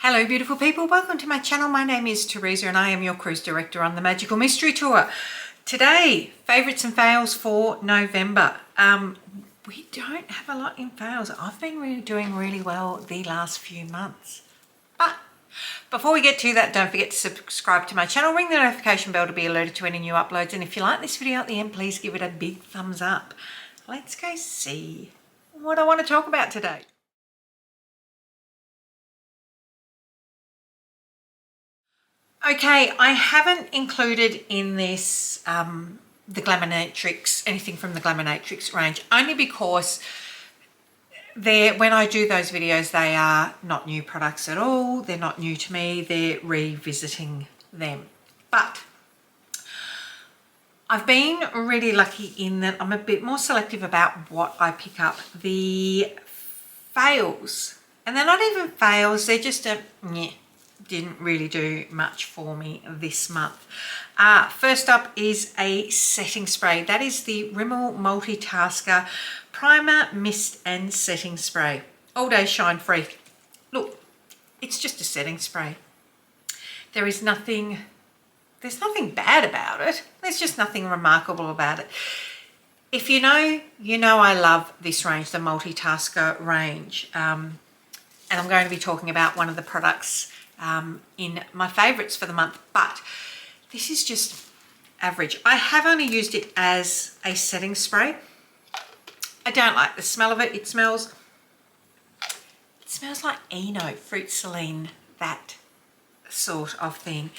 Hello beautiful people, welcome to my channel. My name is Teresa and I am your cruise director on the Magical Mystery Tour. Today, favourites and fails for November. We don't have a lot in fails. I've been doing really well the last few months. But before we get to that, don't forget to subscribe to my channel, ring the notification bell to be alerted to any new uploads, and if you like this video at the end, please give it a big thumbs up. Let's go see what I want to talk about today. Okay, I haven't included in this the Glamonatrix, anything from the Glamonatrix range, only because when I do those videos, they are not new products at all. They're not new to me. They're revisiting them. But I've been really lucky in that I'm a bit more selective about what I pick up. The fails, and they're not even fails, they're just didn't really do much for me this month. First up is a setting spray. That is the Rimmel Multitasker Primer, Mist and Setting Spray. All Day Shine Free. Look, it's just a setting spray. There's nothing bad about it. There's just nothing remarkable about it. If you know, you know I love this range, the Multitasker range. And I'm going to be talking about one of the products in my favourites for the month, but this is just average. I have only used it as a setting spray. I don't like the smell of it. It smells like Eno, Fruit Celine, that sort of thing.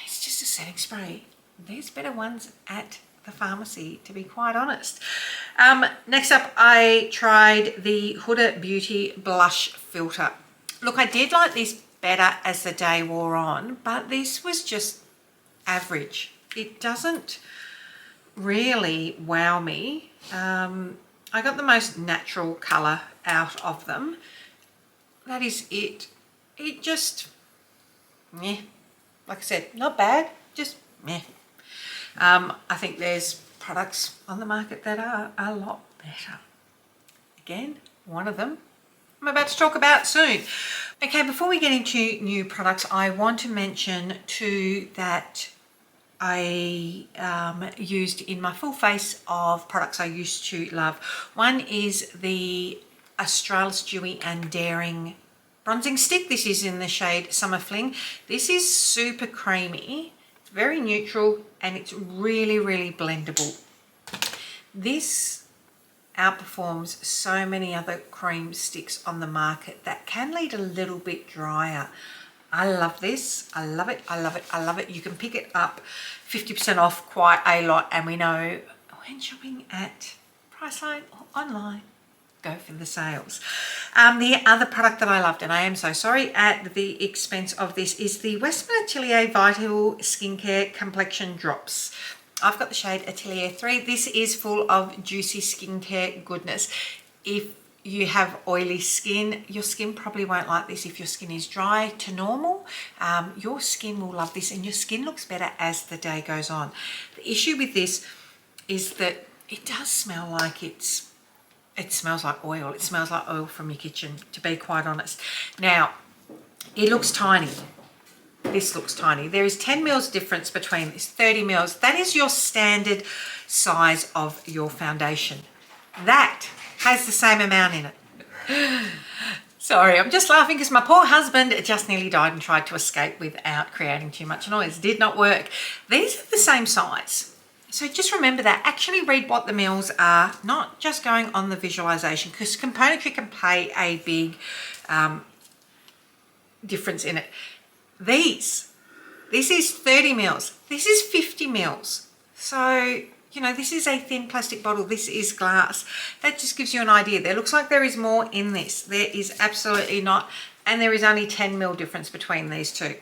It's just a setting spray. There's better ones at the pharmacy, to be quite honest. Next up, I tried the Huda Beauty Blush Filter. Look, I did like this better as the day wore on, but this was just average. It doesn't really wow me. I got the most natural colour out of them. That is it. It just, like I said, not bad, just meh. I think there's products on the market that are a lot better. Again, one of them I'm about to talk about soon. Okay, before we get into new products, I want to mention too that I used in my full face of products I used to love. One is the Australis Dewy and Daring Bronzing Stick. This is in the shade Summer Fling. This is super creamy. It's very neutral and it's really, really blendable. This outperforms so many other cream sticks on the market that can lead a little bit drier. I love this. I love it. I love it. I love it. You can pick it up 50% off quite a lot, and we know when shopping at Priceline or online, go for the sales. The other product that I loved, and I am so sorry at the expense of this, is the Westman Atelier Vital Skincare Complexion Drops. I've got the shade Atelier 3. This is full of juicy skincare goodness. If you have oily skin, your skin probably won't like this. If your skin is dry to normal, your skin will love this, and your skin looks better as the day goes on. The issue with this is that it does smell like it smells like oil. It smells like oil from your kitchen, to be quite honest. Now, it looks tiny. This looks tiny. There is 10 mils difference between this, 30 mils. That is your standard size of your foundation. That has the same amount in it. Sorry, I'm just laughing because my poor husband just nearly died and tried to escape without creating too much noise. Did not work. These are the same size. So just remember that. Actually read what the mils are, not just going on the visualization, because componentry can play a big difference in it. This is 30 mils. This is 50 mils. So, you know, this is a thin plastic bottle. This is glass. That just gives you an idea. There looks like there is more in this. There is absolutely not. And there is only 10 mil difference between these two.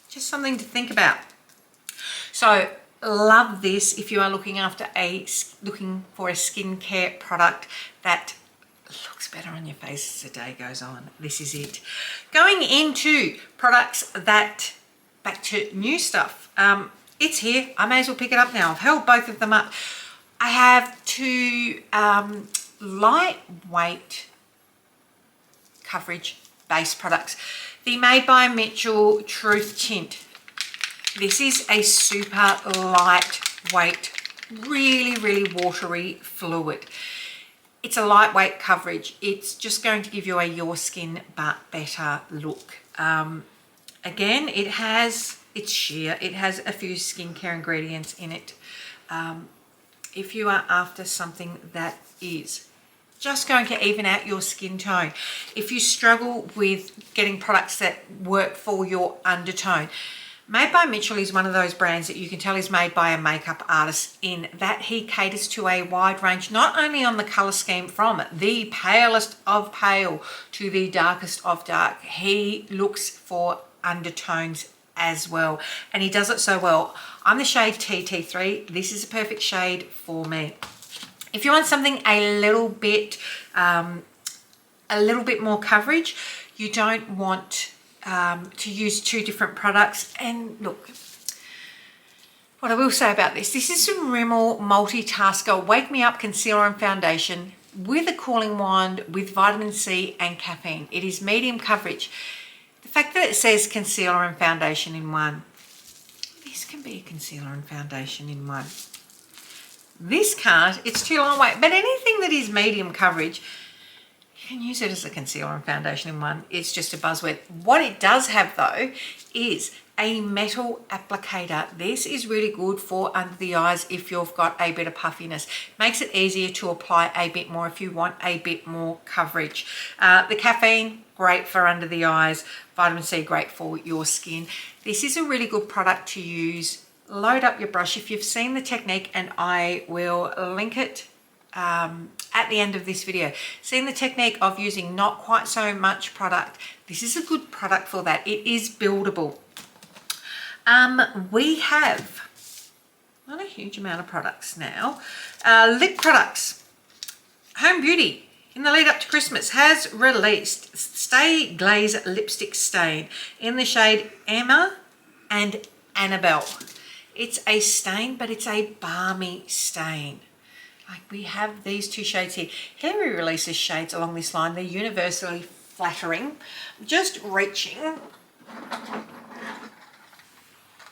Just something to think about. So, love this if you are looking for a skincare product that looks better on your face as the day goes on. This is it. Going into products that, back to new stuff. It's here. I may as well pick it up now. I've held both of them up. I have two lightweight coverage base products. The Made by Mitchell Truth Tint. This is a super lightweight, really watery fluid. It's a lightweight coverage. It's just going to give you a your skin but better look. Again, it's sheer. It has a few skincare ingredients in it. If you are after something that is just going to even out your skin tone, if you struggle with getting products that work for your undertone, Made by Mitchell is one of those brands that you can tell is made by a makeup artist, in that he caters to a wide range, not only on the color scheme from the palest of pale to the darkest of dark. He looks for undertones as well, and he does it so well. I'm the shade TT3. This is a perfect shade for me. If you want something a little bit more coverage, you don't want to use two different products. And look, what I will say about this is some Rimmel Multitasker Wake Me Up Concealer and Foundation with a cooling wand with vitamin C and caffeine. It is medium coverage. The fact that it says concealer and foundation in one, this can be a concealer and foundation in one. This can't, it's too lightweight, but anything that is medium coverage, you can use it as a concealer and foundation in one. It's just a buzzword. What it does have though is a metal applicator. This is really good for under the eyes if you've got a bit of puffiness. Makes it easier to apply a bit more if you want a bit more coverage. The caffeine, great for under the eyes. Vitamin C, great for your skin. This is a really good product to use. Load up your brush if you've seen the technique, and I will link it at the end of this video. Seeing the technique of using not quite so much product, this is a good product for that. It is buildable. We have not a huge amount of products now. Lip products. Home Beauty, in the lead up to Christmas, has released Stay Glaze Lipstick Stain in the shade Emma and Annabelle. It's a stain, but it's a balmy stain. Like, we have these two shades here. Hillary releases shades along this line. They're universally flattering. Just reaching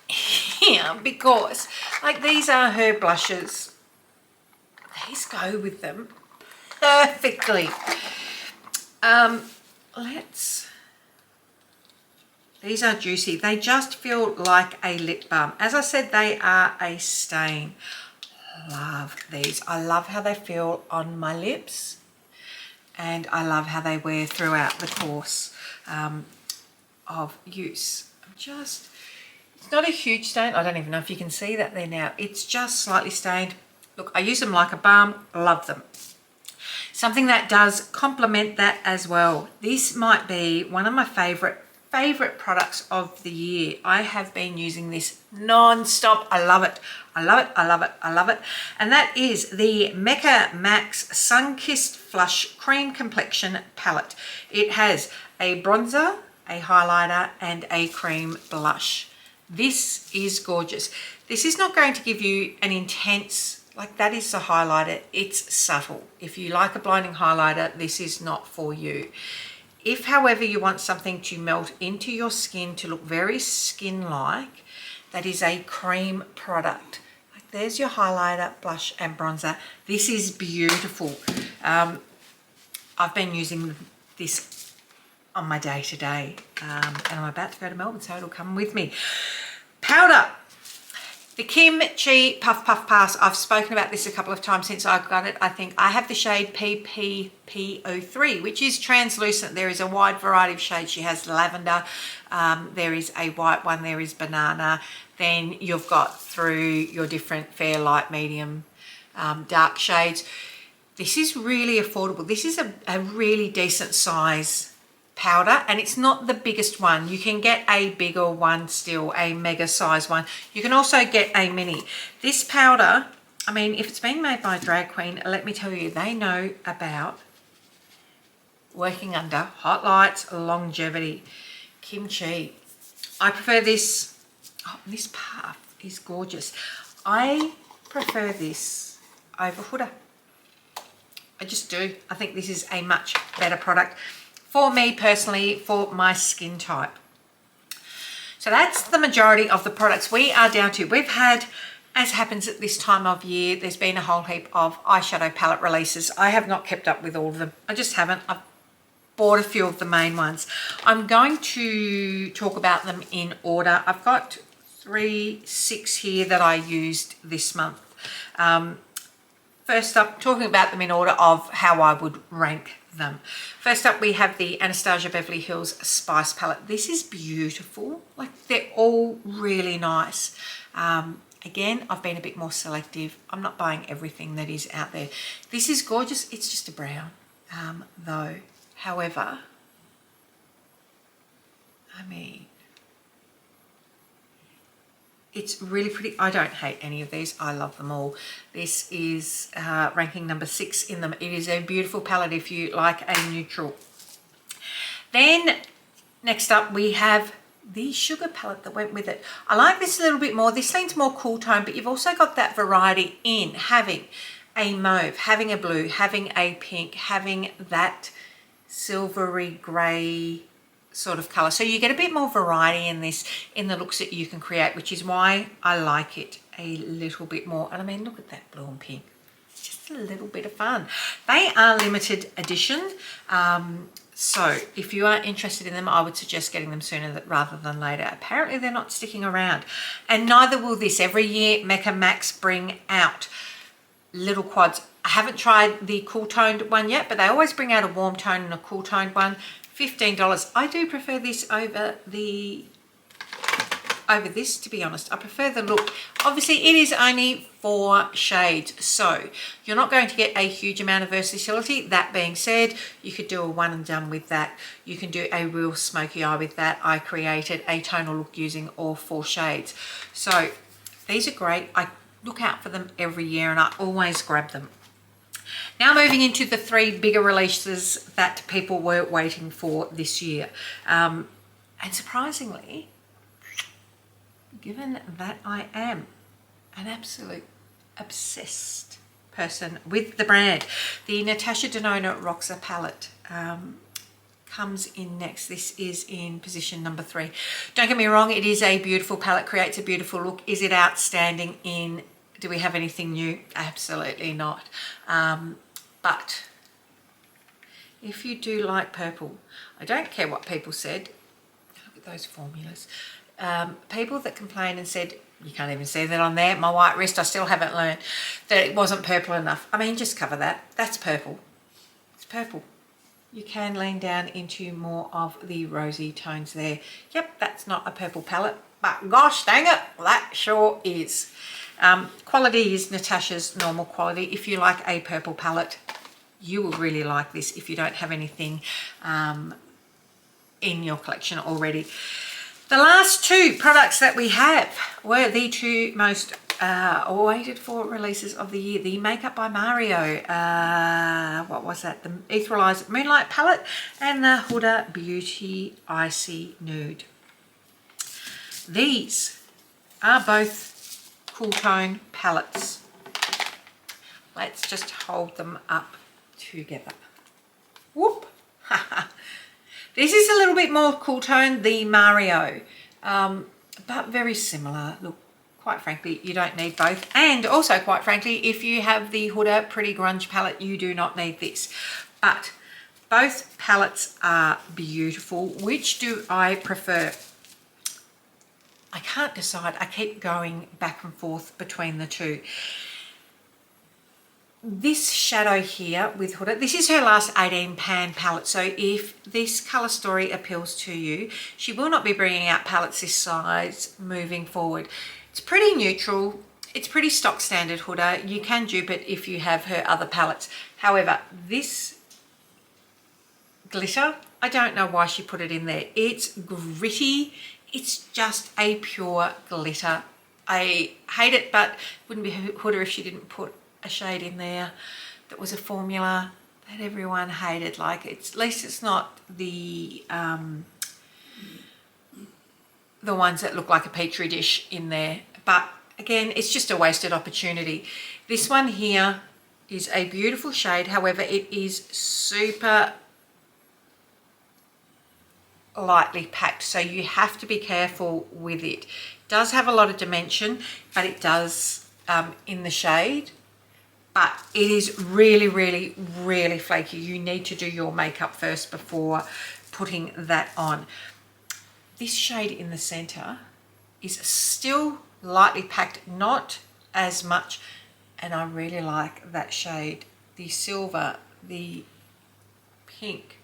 here because, like, these are her blushes. These go with them perfectly. These are juicy. They just feel like a lip balm. As I said, they are a stain. Love these. I love how they feel on my lips, and I love how they wear throughout the course of use. It's not a huge stain. I don't even know if you can see that there now. It's just slightly stained. Look, I use them like a balm. Love them. Something that does complement that as well. This might be one of my favorite products of the year. I have been using this non-stop. I love it. I love it. I love it. I love it. And that is the Mecca Max Sun-Kissed Flush Cream Complexion Palette. It has a bronzer, a highlighter, and a cream blush. This is gorgeous. This is not going to give you an intense, like that is the highlighter. It's subtle. If you like a blinding highlighter, this is not for you. If, however, you want something to melt into your skin to look very skin-like, that is a cream product. Like, there's your highlighter, blush, and bronzer. This is beautiful. I've been using this on my day-to-day, and I'm about to go to Melbourne, so it'll come with me. Powder. The Kim Chi Puff Puff Pass. I've spoken about this a couple of times since I got it. I think I have the shade PPP03, which is translucent. There is a wide variety of shades. She has lavender. There is a white one. There is banana. Then you've got through your different fair, light, medium, dark shades. This is really affordable. This is a really decent size powder, and it's not the biggest one. You can get a bigger one still, a mega size one. You can also get a mini. This powder, I mean, if it's been made by a drag queen, let me tell you, they know about working under hot lights, longevity. Kim Chi. I prefer this. Oh, this puff is gorgeous. I prefer this over Huda. I just do. I think this is a much better product. for me personally, for my skin type. So that's the majority of the products we are down to. We've had, as happens at this time of year, there's been a whole heap of eyeshadow palette releases. I have not kept up with all of them. I just haven't. I've bought a few of the main ones. I'm going to talk about them in order. I've got 6 here that I used this month. First up, talking about them in order of how I would rank them. First up, we have the Anastasia Beverly Hills Spice Palette. This is beautiful. Like, they're all really nice. Again, I've been a bit more selective. I'm not buying everything that is out there. This is gorgeous. It's just a brown, though. However, I mean, it's really pretty. I don't hate any of these. I love them all. This is ranking number 6 in them. It is a beautiful palette if you like a neutral. Then next up we have the sugar palette that went with it. I like this a little bit more. This leans more cool tone, but you've also got that variety in having a mauve, having a blue, having a pink, having that silvery grey sort of color. So you get a bit more variety in this, in the looks that you can create, which is why I like it a little bit more. And I mean, look at that blue and pink. It's just a little bit of fun. They are limited edition. So if you are interested in them, I would suggest getting them sooner rather than later. Apparently they're not sticking around, and neither will this. Every year Mecca Max bring out little quads. I haven't tried the cool toned one yet, but they always bring out a warm tone and a cool toned one. $15. I do prefer this over this, to be honest. I prefer the look. Obviously it is only 4 shades, so you're not going to get a huge amount of versatility. That being said, you could do a one and done with that. You can do a real smoky eye with that. I created a tonal look using all 4 shades. So these are great. I look out for them every year and I always grab them. Now moving into the 3 bigger releases that people were waiting for this year. And surprisingly, given that I am an absolute obsessed person with the brand, the Natasha Denona Roxa palette comes in next. This is in position number 3. Don't get me wrong, it is a beautiful palette, creates a beautiful look. Is it outstanding in, do we have anything new? Absolutely not. But if you do like purple, I don't care what people said. Look at those formulas. People that complained and said, you can't even see that on there, my white wrist, I still haven't learned that it wasn't purple enough. I mean, just cover that. That's purple. It's purple. You can lean down into more of the rosy tones there. Yep, that's not a purple palette, but gosh dang it, that sure is. Quality is Natasha's normal quality. If you like a purple palette, you will really like this if you don't have anything in your collection already. The last 2 products that we have were the 2 most waited for releases of the year. The Makeup by Mario, what was that? The Etherealized Moonlight palette and the Huda Beauty Icy Nude. These are both cool tone palettes. Let's just hold them up together. Whoop! This is a little bit more cool tone, the Mario, but very similar. Look, quite frankly, you don't need both. And also, quite frankly, if you have the Huda Pretty Grunge palette, you do not need this. But both palettes are beautiful. Which do I prefer? I can't decide. I keep going back and forth between the 2. This shadow here with Huda, this is her last 18 pan palette. So if this color story appeals to you, she will not be bringing out palettes this size moving forward. It's pretty neutral. It's pretty stock standard Huda. You can dupe it if you have her other palettes. However, this glitter, I don't know why she put it in there. It's gritty. It's just a pure glitter. I hate it, but it wouldn't be Huda if she didn't put a shade in there that was a formula that everyone hated. Like, it's, at least it's not the ones that look like a petri dish in there. But again, it's just a wasted opportunity. This one here is a beautiful shade. However, it is super lightly packed, so you have to be careful with it. It does have a lot of dimension, but it does in the shade, but it is really, really, really flaky. You need to do your makeup first before putting that on. This shade in the center is still lightly packed, not as much, and I really like that shade. The silver, the pink,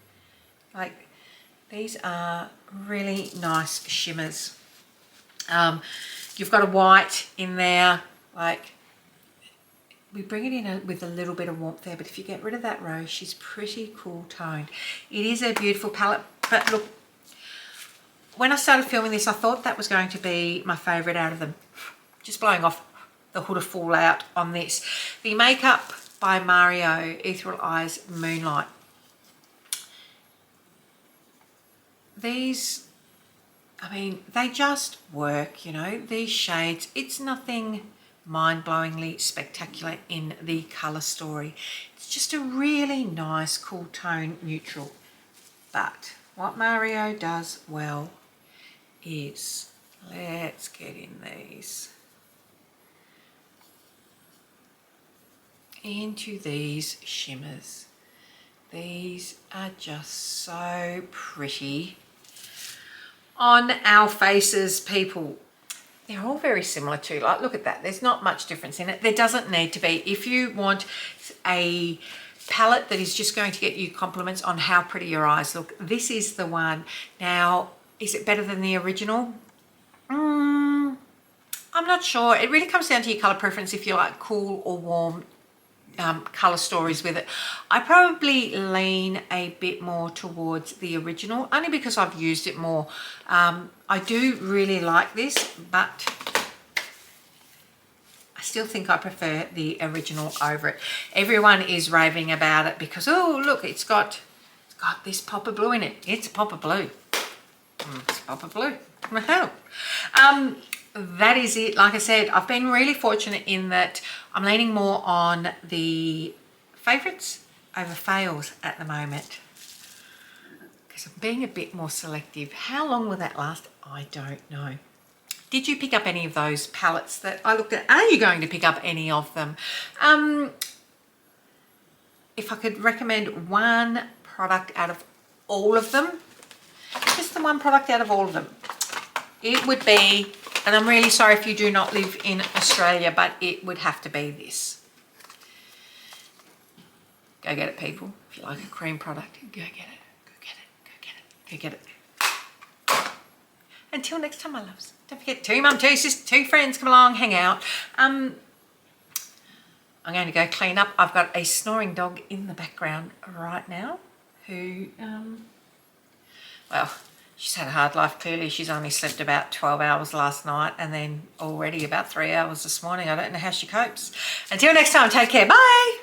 like these are really nice shimmers. You've got a white in there, like we bring it in with a little bit of warmth there, but if you get rid of that rose, she's pretty cool toned. It is a beautiful palette, but look, when I started filming this, I thought that was going to be my favorite out of them. Just blowing off the Huda fallout on this. The Makeup by Mario Ethereal Eyes Moonlight. These, I mean, they just work, you know, these shades. It's nothing mind-blowingly spectacular in the colour story. It's just a really nice, cool tone neutral. But what Mario does well is, let's get in these, into these shimmers. These are just so pretty on our faces, people. They're all very similar too. Like, look at that. There's not much difference in it. There doesn't need to be. If you want a palette that is just going to get you compliments on how pretty your eyes look, this is the one. Now, is it better than the original? I'm not sure. It really comes down to your color preference if you like cool or warm color stories with it. I probably lean a bit more towards the original, only because I've used it more. I do really like this, but I still think I prefer the original over it. Everyone is raving about it because, oh look, it's got this pop of blue in it. It's a pop of blue. It's a pop of blue. That is it. Like I said, I've been really fortunate in that I'm leaning more on the favourites over fails at the moment, because I'm being a bit more selective. How long will that last? I don't know. Did you pick up any of those palettes that I looked at? Are you going to pick up any of them? If I could recommend one product out of all of them, just the one product out of all of them, it would be, and I'm really sorry if you do not live in Australia, but it would have to be this. Go get it, people. If you like a cream product, go get it. Go get it. Go get it. Go get it. Until next time, my loves. Don't forget, two mum, two sisters, two friends, come along, hang out. I'm going to go clean up. I've got a snoring dog in the background right now who, well, she's had a hard life, clearly. She's only slept about 12 hours last night and then already about 3 hours this morning. I don't know how she copes. Until next time, take care. Bye.